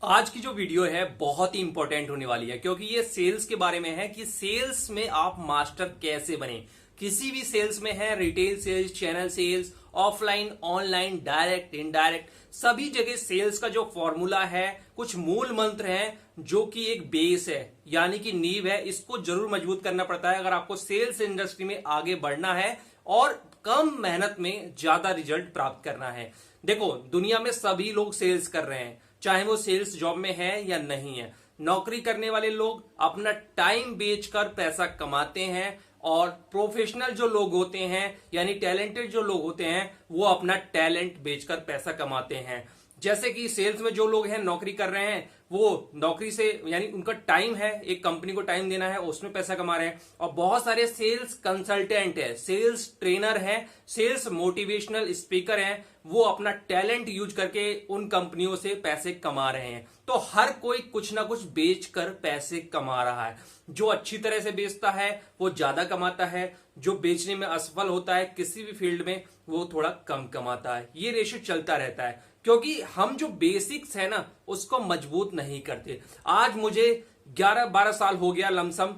आज की जो वीडियो है बहुत ही इंपॉर्टेंट होने वाली है क्योंकि ये सेल्स के बारे में है कि सेल्स में आप मास्टर कैसे बने। किसी भी सेल्स में है, retail sales, channel sales, offline, online, direct, indirect, सभी जगह सेल्स का जो फॉर्मूला है, कुछ मूल मंत्र हैं जो कि एक बेस है, यानी कि नींव है। इसको जरूर मजबूत करना पड़ता है अगर आपको सेल्स इंडस्ट्री में आगे बढ़ना है और कम मेहनत में ज्यादा रिजल्ट प्राप्त करना है। देखो, दुनिया में सभी लोग सेल्स कर रहे हैं, चाहे वो सेल्स जॉब में है या नहीं है। नौकरी करने वाले लोग अपना टाइम बेचकर पैसा कमाते हैं और प्रोफेशनल जो लोग होते हैं यानी टैलेंटेड जो लोग होते हैं वो अपना टैलेंट बेचकर पैसा कमाते हैं। जैसे कि सेल्स में जो लोग हैं, नौकरी कर रहे हैं, वो नौकरी से यानी उनका टाइम है, एक कंपनी को टाइम देना है, उसमें पैसा कमा रहे हैं। और बहुत सारे सेल्स कंसल्टेंट है, सेल्स ट्रेनर है, सेल्स मोटिवेशनल स्पीकर हैं, वो अपना टैलेंट यूज करके उन कंपनियों से पैसे कमा रहे हैं। तो हर कोई कुछ ना कुछ बेचकर पैसे कमा रहा है। जो अच्छी तरह से बेचता है वो ज्यादा कमाता है, जो बेचने में असफल होता है किसी भी फील्ड में वो थोड़ा कम कमाता है। ये रेशियो चलता रहता है क्योंकि हम जो बेसिक्स है ना उसको मजबूत नहीं करते। आज मुझे 11-12 साल हो गया लमसम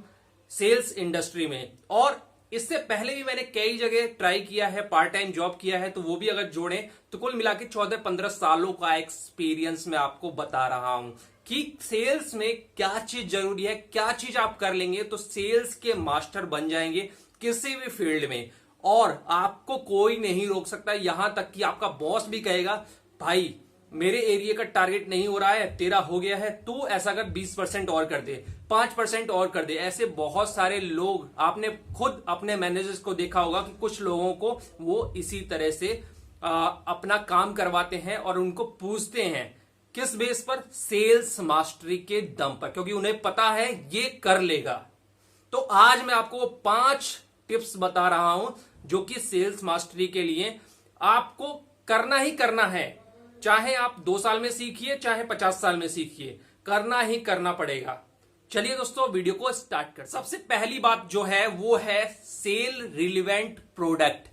सेल्स इंडस्ट्री में, और इससे पहले भी मैंने कई जगह ट्राई किया है, पार्ट टाइम जॉब किया है, तो वो भी अगर जोड़े तो कुल मिला के 14-15 सालों का एक्सपीरियंस मैं आपको बता रहा हूं कि सेल्स में क्या चीज जरूरी है, क्या चीज आप कर लेंगे तो सेल्स के मास्टर बन जाएंगे किसी भी फील्ड में, और आपको कोई नहीं रोक सकता। यहां तक कि आपका बॉस भी कहेगा, भाई मेरे एरिया का टारगेट नहीं हो रहा है, तेरा हो गया है, तू ऐसा कर 20% और कर दे, 5% और कर दे। ऐसे बहुत सारे लोग, आपने खुद अपने मैनेजर्स को देखा होगा कि कुछ लोगों को वो इसी तरह से अपना काम करवाते हैं और उनको पूछते हैं किस बेस पर, सेल्स मास्टरी के दम पर, क्योंकि उन्हें पता है ये कर लेगा। तो आज मैं आपको 5 टिप्स बता रहा हूं जो कि सेल्स मास्टरी के लिए आपको करना ही करना है। चाहे आप 2 साल में सीखिए, चाहे 50 साल में सीखिए, करना ही करना पड़ेगा। चलिए दोस्तों, वीडियो को स्टार्ट कर। सबसे पहली बात जो है वो है सेल रिलेवेंट प्रोडक्ट।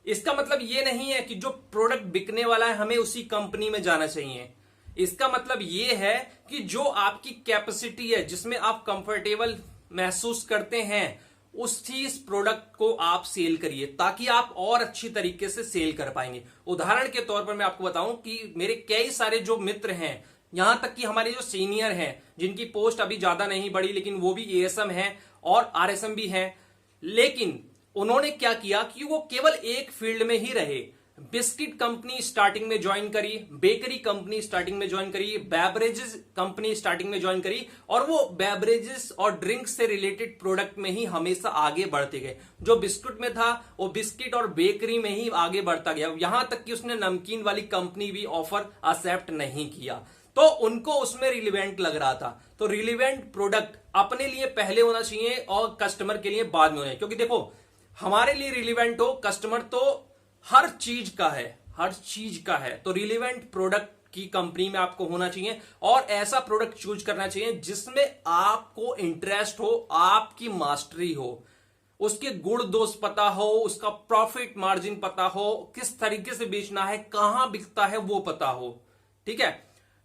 इसका मतलब ये नहीं है कि जो प्रोडक्ट बिकने वाला है हमें उसी कंपनी में जाना चाहिए। इसका मतलब ये है कि जो आपकी कैपेसिटी है, जिसमें आप कंफर्टेबल महसूस करते हैं, उसी इस प्रोडक्ट को आप सेल करिए ताकि आप और अच्छी तरीके से सेल कर पाएंगे। उदाहरण के तौर पर मैं आपको बताऊं कि मेरे कई सारे जो मित्र हैं, यहां तक कि हमारे जो सीनियर हैं जिनकी पोस्ट अभी ज्यादा नहीं बढ़ी लेकिन वो भी एएसएम हैं और आरएसएम भी हैं, लेकिन उन्होंने क्या किया कि वो केवल एक फील्ड में ही रहे। बिस्किट कंपनी स्टार्टिंग में ज्वाइन करी, बेकरी कंपनी स्टार्टिंग में ज्वाइन करी, बेवरेजेस कंपनी स्टार्टिंग में ज्वाइन करी, और वो बेवरेजेस और ड्रिंक्स से रिलेटेड प्रोडक्ट में ही हमेशा आगे बढ़ते गए। जो बिस्कुट में था वो बिस्किट और बेकरी में ही आगे बढ़ता गया, यहां तक कि उसने नमकीन वाली कंपनी भी ऑफर एक्सेप्ट नहीं किया, तो उनको उसमें रिलेवेंट लग रहा था। तो रिलेवेंट प्रोडक्ट अपने लिए पहले होना चाहिए और कस्टमर के लिए बाद में होना चाहिए। क्योंकि देखो, हमारे लिए रिलेवेंट हो, कस्टमर तो हर चीज का है, हर चीज का है, तो रिलेवेंट प्रोडक्ट की कंपनी में आपको होना चाहिए और ऐसा प्रोडक्ट चूज करना चाहिए जिसमें आपको इंटरेस्ट हो, आपकी मास्टरी हो, उसके गुण दोष पता हो, उसका प्रॉफिट मार्जिन पता हो, किस तरीके से बेचना है, कहां बिकता है वो पता हो। ठीक है।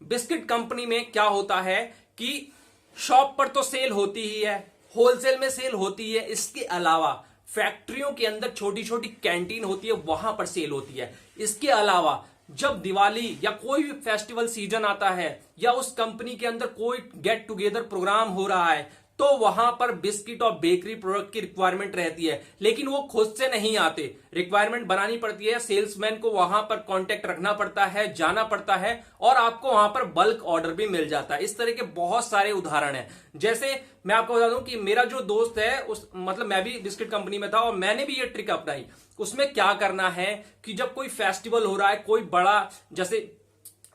बिस्किट कंपनी में क्या होता है कि शॉप पर तो सेल होती ही है, होलसेल में सेल होती है, इसके अलावा फैक्ट्रियों के अंदर छोटी छोटी कैंटीन होती है, वहां पर सेल होती है। इसके अलावा जब दिवाली या कोई भी फेस्टिवल सीजन आता है या उस कंपनी के अंदर कोई गेट टुगेदर प्रोग्राम हो रहा है तो वहां पर बिस्किट और बेकरी प्रोडक्ट की रिक्वायरमेंट रहती है, लेकिन वो खुद से नहीं आते, रिक्वायरमेंट बनानी पड़ती है, सेल्समैन को वहां पर कांटेक्ट रखना पड़ता है, जाना पड़ता है, और आपको वहां पर बल्क ऑर्डर भी मिल जाता है। इस तरह के बहुत सारे उदाहरण हैं। जैसे मैं आपको बता दूं कि मेरा जो दोस्त है, मैं भी बिस्किट कंपनी में था और मैंने भी ये ट्रिक अपनाई। उसमें क्या करना है कि जब कोई फेस्टिवल हो रहा है, कोई बड़ा, जैसे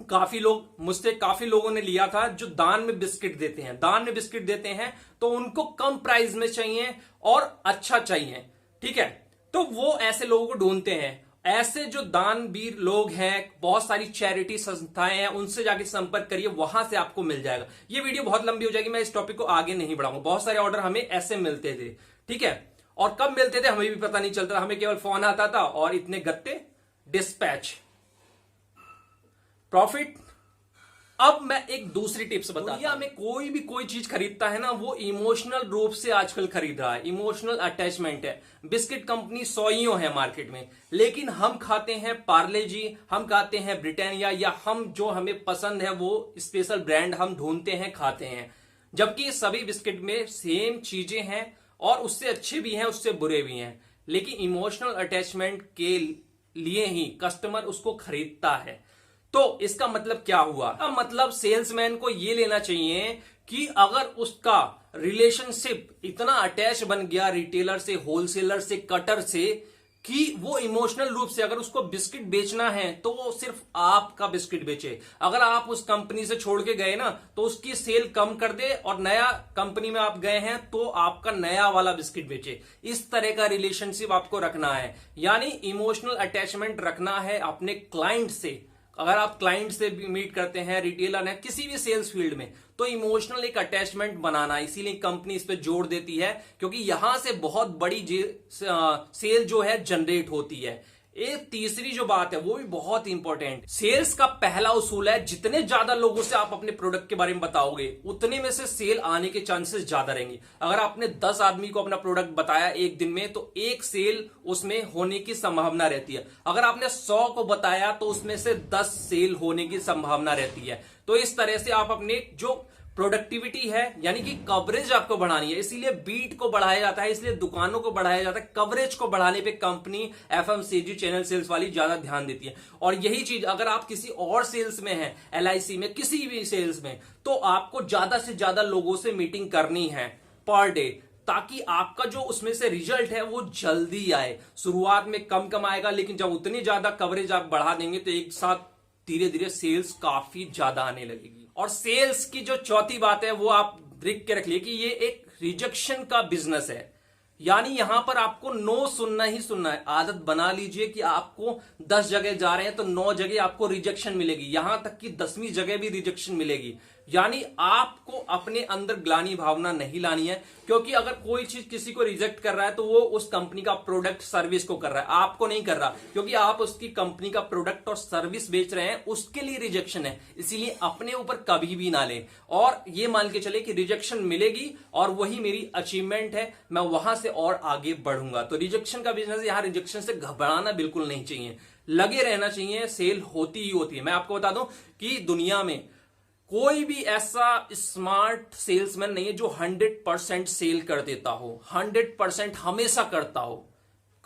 काफी लोगों ने लिया था जो दान में बिस्किट देते हैं, दान में बिस्किट देते हैं तो उनको कम प्राइस में चाहिए और अच्छा चाहिए। ठीक है, तो वो ऐसे लोगों को ढूंढते हैं। ऐसे जो दानवीर लोग हैं, बहुत सारी चैरिटी संस्थाएं हैं, उनसे जाके संपर्क करिए, वहां से आपको मिल जाएगा। ये वीडियो बहुत लंबी हो जाएगी, मैं इस टॉपिक को आगे नहीं बढ़ाऊंगा। बहुत सारे ऑर्डर हमें ऐसे मिलते थे। ठीक है, और कब मिलते थे हमें भी पता नहीं चलता, हमें केवल फोन आता था और इतने गत्ते डिस्पैच, प्रॉफिट अब मैं एक दूसरी टिप्स बताता हूं। दुनिया में कोई भी कोई चीज खरीदता है ना, वो इमोशनल रूप से आजकल खरीद रहा है, इमोशनल अटैचमेंट है। बिस्किट कंपनी सौइयों है मार्केट में, लेकिन हम खाते हैं पार्ले जी, हम खाते हैं ब्रिटानिया, या हम जो हमें पसंद है वो स्पेशल ब्रांड हम ढूंढते हैं, खाते हैं। जबकि सभी बिस्किट में सेम चीजें हैं और उससे अच्छे भी हैं, उससे बुरे भी हैं, लेकिन इमोशनल अटैचमेंट के लिए ही कस्टमर उसको खरीदता है। तो इसका मतलब क्या हुआ? मतलब सेल्समैन को यह लेना चाहिए कि अगर उसका रिलेशनशिप इतना अटैच बन गया रिटेलर से, होलसेलर से, कटर से, कि वो इमोशनल रूप से अगर उसको बिस्किट बेचना है तो वो सिर्फ आपका बिस्किट बेचे। अगर आप उस कंपनी से छोड़ के गए ना तो उसकी सेल कम कर दे, और नया कंपनी में आप गए हैं तो आपका नया वाला बिस्किट बेचे। इस तरह का रिलेशनशिप आपको रखना है, यानी इमोशनल अटैचमेंट रखना है अपने क्लाइंट से। अगर आप क्लाइंट से मीट करते हैं, रिटेलर है, किसी भी सेल्स फील्ड में, तो इमोशनल एक अटैचमेंट बनाना, इसीलिए कंपनी इस पे जोर देती है, क्योंकि यहां से बहुत बड़ी सेल जो है जनरेट होती है। एक तीसरी जो बात है वो भी बहुत इंपॉर्टेंट, सेल्स का पहला उसूल है, जितने ज्यादा लोगों से आप अपने प्रोडक्ट के बारे में बताओगे उतने में से सेल आने के चांसेस ज्यादा रहेंगे। अगर आपने 10 आदमी को अपना प्रोडक्ट बताया एक दिन में, तो एक सेल उसमें होने की संभावना रहती है। अगर आपने 100 को बताया तो उसमें से 10 सेल होने की संभावना रहती है। तो इस तरह से आप अपने जो प्रोडक्टिविटी है, यानी कि कवरेज आपको बढ़ानी है, इसीलिए बीट को बढ़ाया जाता है, इसलिए दुकानों को बढ़ाया जाता है। कवरेज को बढ़ाने पे कंपनी एफएमसीजी चैनल सेल्स वाली ज्यादा ध्यान देती है। और यही चीज अगर आप किसी और सेल्स में हैं, एलआईसी में, किसी भी सेल्स में, तो आपको ज्यादा से ज्यादा लोगों से मीटिंग करनी है पर डे, ताकि आपका जो उसमें से रिजल्ट है वो जल्दी आए। शुरुआत में कम कम आएगा, लेकिन जब उतनी ज्यादा कवरेज आप बढ़ा देंगे तो एक साथ धीरे धीरे सेल्स काफी ज्यादा आने लगेगी। और सेल्स की जो चौथी बात है वो आप लिख के रख लिए कि ये एक रिजेक्शन का बिजनेस है, यानी यहां पर आपको नो सुनना ही सुनना है। आदत बना लीजिए कि आपको 10 जगह जा रहे हैं तो 9 जगह आपको रिजेक्शन मिलेगी, यहां तक कि 10वीं जगह भी रिजेक्शन मिलेगी। यानी आपको अपने अंदर ग्लानि भावना नहीं लानी है, क्योंकि अगर कोई चीज किसी को रिजेक्ट कर रहा है तो वो उस कंपनी का प्रोडक्ट सर्विस को कर रहा है, आपको नहीं कर रहा, क्योंकि आप उसकी कंपनी का प्रोडक्ट और सर्विस बेच रहे हैं, उसके लिए रिजेक्शन है। इसीलिए अपने ऊपर कभी भी ना लें और ये मान के चले कि रिजेक्शन मिलेगी और वही मेरी अचीवमेंट है, मैं वहां से और आगे बढ़ूंगा। तो रिजेक्शन का बिजनेस, यहां रिजेक्शन से घबराना बिल्कुल नहीं चाहिए, लगे रहना चाहिए, सेल होती ही होती है। मैं आपको बता दूं कि दुनिया में कोई भी ऐसा स्मार्ट सेल्समैन नहीं है जो 100% सेल कर देता हो, 100% हमेशा करता हो।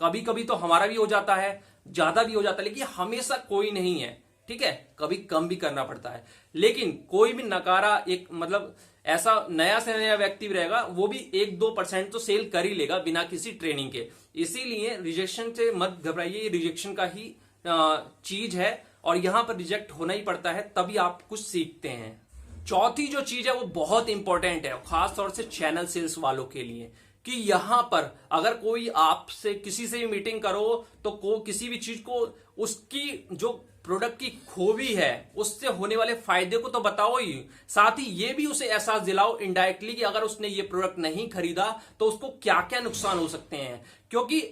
कभी कभी तो हमारा भी हो जाता है, ज्यादा भी हो जाता है, लेकिन हमेशा कोई नहीं है, ठीक है, कभी कम भी करना पड़ता है। लेकिन कोई भी नकारा एक मतलब ऐसा नया से नया व्यक्ति भी रहेगा, वो भी 1-2% तो सेल कर ही लेगा बिना किसी ट्रेनिंग के। इसीलिए रिजेक्शन से मत घबराइए, ये रिजेक्शन का ही चीज है और यहां पर रिजेक्ट होना ही पड़ता है, तभी आप कुछ सीखते हैं। चौथी जो चीज है वो बहुत इंपॉर्टेंट है, खास तौर से चैनल सेल्स वालों के लिए, कि यहां पर अगर कोई आपसे किसी से भी मीटिंग करो तो किसी भी चीज को उसकी जो प्रोडक्ट की खूबी है उससे होने वाले फायदे को तो बताओ ही, साथ ही ये भी उसे एहसास दिलाओ इनडायरेक्टली कि अगर उसने ये प्रोडक्ट नहीं खरीदा तो उसको क्या क्या नुकसान हो सकते हैं। क्योंकि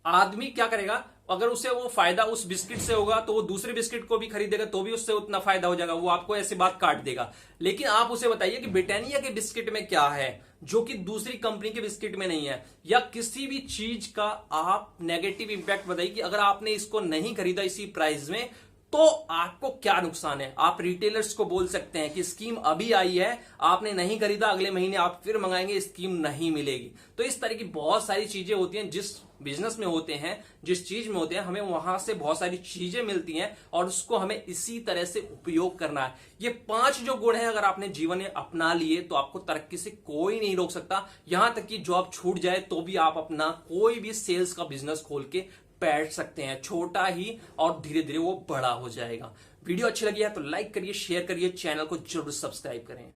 आदमी क्या करेगा, अगर उसे वो फायदा उस बिस्किट से होगा तो वो दूसरे बिस्किट को भी खरीदेगा तो भी उससे उतना फायदा हो जाएगा, वो आपको ऐसे बात काट देगा। लेकिन आप उसे बताइए कि ब्रिटानिया के बिस्किट में क्या है जो कि दूसरी कंपनी के बिस्किट में नहीं है, या किसी भी चीज का आप नेगेटिव इंपैक्ट बताइए कि अगर आपने इसको नहीं खरीदा इसी प्राइस में तो आपको क्या नुकसान है। आप रिटेलर्स को बोल सकते हैं कि स्कीम अभी आई है, आपने नहीं खरीदा, अगले महीने आप फिर मंगाएंगे, स्कीम नहीं मिलेगी। तो इस तरह की बहुत सारी चीजें होती हैं, जिस बिजनेस में होते हैं, जिस चीज में होते हैं, हमें वहां से बहुत सारी चीजें मिलती हैं और उसको हमें इसी तरह से उपयोग करना है। ये 5 जो गुण हैं अगर आपने जीवन में अपना लिए तो आपको तरक्की से कोई नहीं रोक सकता। यहां तक कि जॉब छूट जाए तो भी आप अपना कोई भी सेल्स का बिजनेस खोल के बैठ सकते हैं, छोटा ही, और धीरे धीरे वो बड़ा हो जाएगा। वीडियो अच्छी लगी है तो लाइक करिए, शेयर करिए, चैनल को जरूर सब्सक्राइब करें।